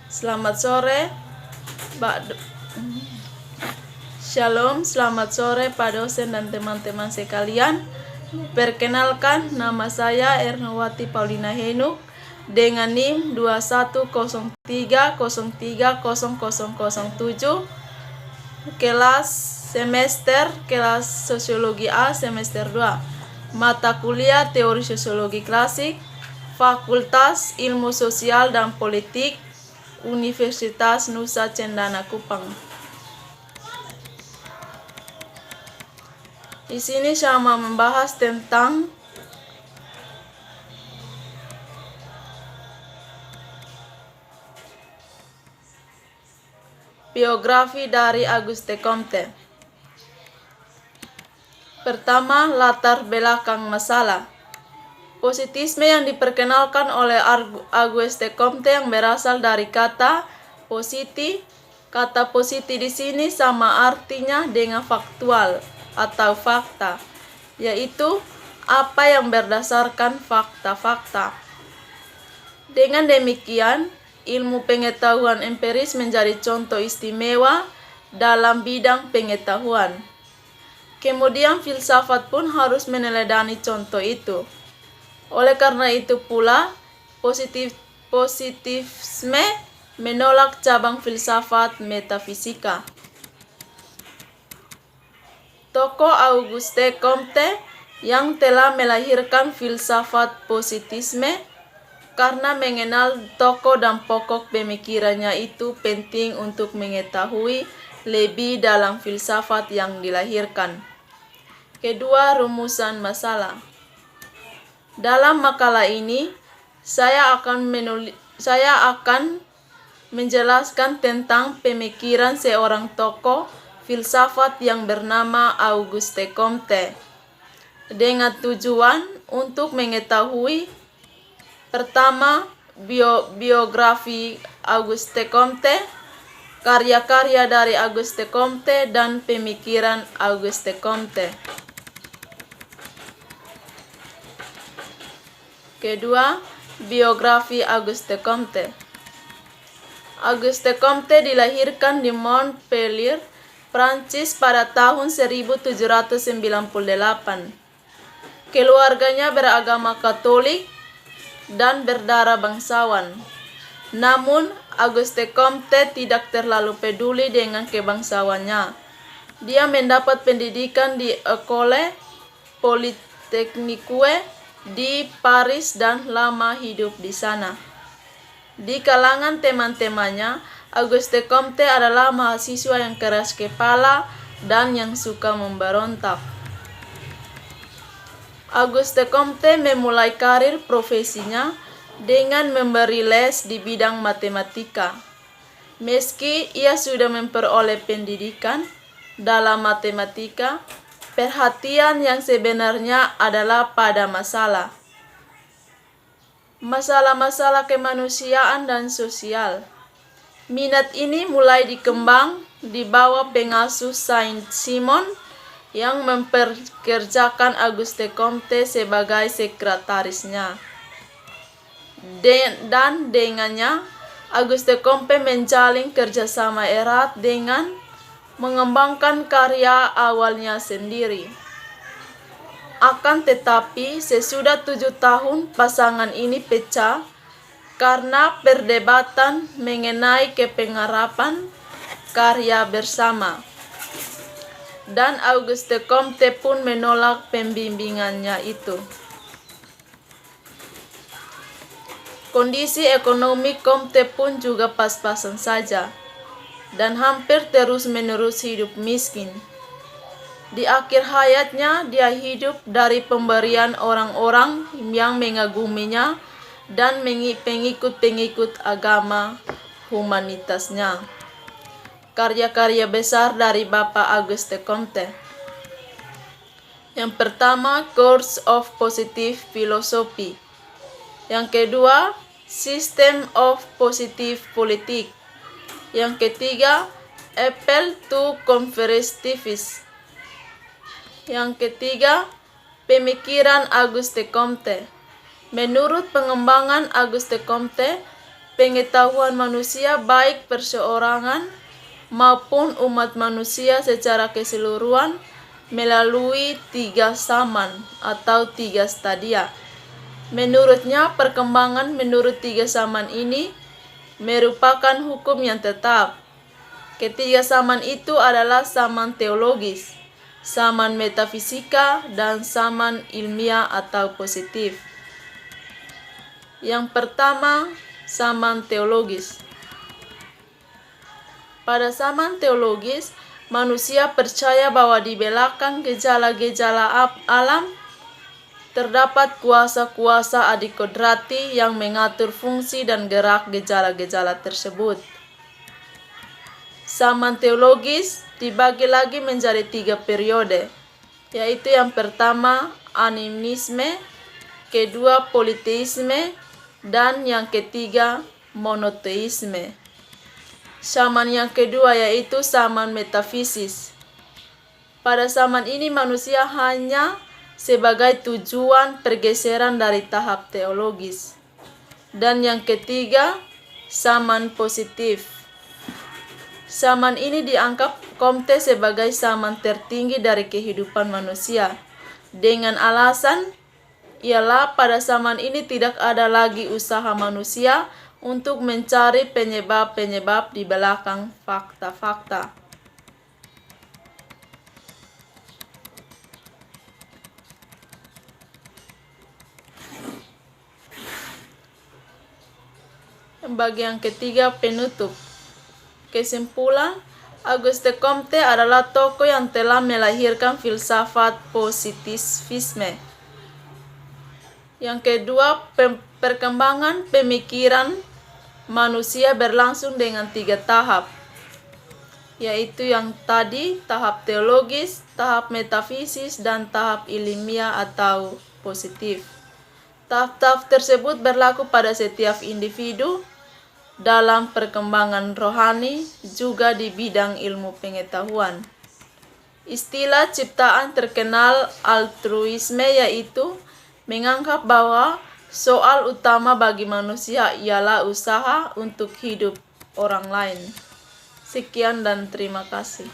Selamat sore, Shalom, selamat sore Pak dosen dan teman-teman sekalian. Perkenalkan, nama saya Ernawati Paulina Henuk dengan NIM 2103030007, kelas Sosiologi A semester 2, mata kuliah Teori Sosiologi Klasik, Fakultas Ilmu Sosial dan Politik, Universitas Nusa Cendana Kupang. Di sini saya mau membahas tentang biografi dari Auguste Comte. Pertama, latar belakang masalah. Positisme yang diperkenalkan oleh Auguste Comte yang berasal dari kata positi. Kata positi di sini sama artinya dengan faktual atau fakta, yaitu apa yang berdasarkan fakta-fakta. Dengan demikian, ilmu pengetahuan empiris menjadi contoh istimewa dalam bidang pengetahuan. Kemudian filsafat pun harus meneladani contoh itu. Oleh karena itu pula, positivisme menolak cabang filsafat metafisika. Tokoh Auguste Comte yang telah melahirkan filsafat positisme karena mengenal tokoh dan pokok pemikirannya itu penting untuk mengetahui lebih dalam filsafat yang dilahirkan. Kedua, rumusan masalah. Dalam makalah ini, saya akan menjelaskan tentang pemikiran seorang tokoh filsafat yang bernama Auguste Comte, dengan tujuan untuk mengetahui pertama, biografi Auguste Comte, karya-karya dari Auguste Comte, dan pemikiran Auguste Comte. Kedua, biografi Auguste Comte. Auguste Comte dilahirkan di Montpellier, Prancis pada tahun 1798. Keluarganya beragama Katolik dan berdarah bangsawan. Namun, Auguste Comte tidak terlalu peduli dengan kebangsawannya. Dia mendapat pendidikan di École Polytechnique di Paris dan lama hidup di sana. Di kalangan teman-temannya, Auguste Comte adalah mahasiswa yang keras kepala dan yang suka memberontak. Auguste Comte memulai karir profesinya dengan memberi les di bidang matematika. Meski ia sudah memperoleh pendidikan dalam matematika, perhatian yang sebenarnya adalah pada masalah kemanusiaan dan sosial. Minat ini mulai dikembang di bawah pengasuh Saint-Simon yang mempekerjakan Auguste Comte sebagai sekretarisnya. Dan dengannya, Auguste Comte menjalin kerjasama erat dengan mengembangkan karya awalnya sendiri. Akan tetapi, sesudah 7 tahun pasangan ini pecah karena perdebatan mengenai kepengarapan karya bersama. Dan Auguste Comte pun menolak pembimbingannya itu. Kondisi ekonomi Comte pun juga pas-pasan saja, dan hampir terus-menerus hidup miskin. Di akhir hayatnya, dia hidup dari pemberian orang-orang yang mengaguminya dan pengikut-pengikut agama humanitasnya. Karya-karya besar dari Bapak Auguste Comte. Yang pertama, Course of Positive Philosophy. Yang kedua, System of Positive Politics. Yang ketiga, Appel to Conservatism. Yang ketiga, Pemikiran Auguste Comte. Menurut pengembangan Auguste Comte, pengetahuan manusia baik perseorangan maupun umat manusia secara keseluruhan melalui 3 zaman atau 3 stadia. Menurutnya, perkembangan menurut 3 zaman ini merupakan hukum yang tetap. Ketiga zaman itu adalah zaman teologis, zaman metafisika, dan zaman ilmiah atau positif. Yang pertama, zaman teologis. Pada zaman teologis, manusia percaya bahwa di belakang gejala-gejala alam terdapat kuasa-kuasa adikodrati yang mengatur fungsi dan gerak gejala-gejala tersebut. Zaman teologis dibagi lagi menjadi 3 periode, yaitu yang pertama animisme, kedua politeisme, dan yang ketiga monoteisme. Zaman yang kedua yaitu zaman metafisis. Pada zaman ini manusia hanya sebagai tujuan pergeseran dari tahap teologis. Dan yang ketiga, zaman positif. Zaman ini dianggap Comte sebagai zaman tertinggi dari kehidupan manusia. Dengan alasan ialah pada zaman ini tidak ada lagi usaha manusia untuk mencari penyebab-penyebab di belakang fakta-fakta. Bagian ketiga, penutup. Kesimpulan, Auguste Comte adalah tokoh yang telah melahirkan filsafat positivisme. Yang kedua, perkembangan pemikiran manusia berlangsung dengan 3 tahap, yaitu yang tadi, tahap teologis, tahap metafisis, dan tahap ilmiah atau positif. Tahap-tahap tersebut berlaku pada setiap individu dalam perkembangan rohani, juga di bidang ilmu pengetahuan. Istilah ciptaan terkenal altruisme yaitu menganggap bahwa soal utama bagi manusia ialah usaha untuk hidup orang lain. Sekian dan terima kasih.